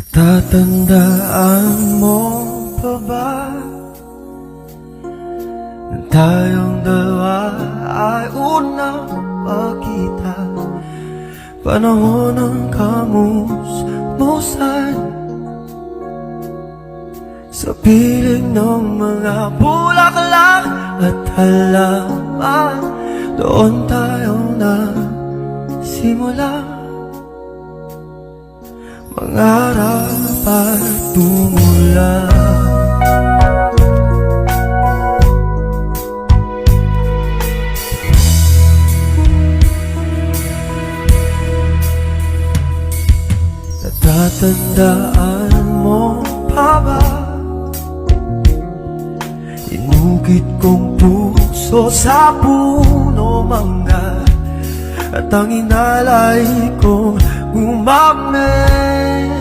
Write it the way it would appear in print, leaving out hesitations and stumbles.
Natatandaan mo pa ba na tayong dalawa ay unang magkita? Panahon ng kamusmusan sa piling ng mga bulaklak at halaman. Doon tayo nagsimula mangarap at tumula. Natatandaan mo pa ba? Inugit kong puso sa puno mangga, at ang inalay kong gumamit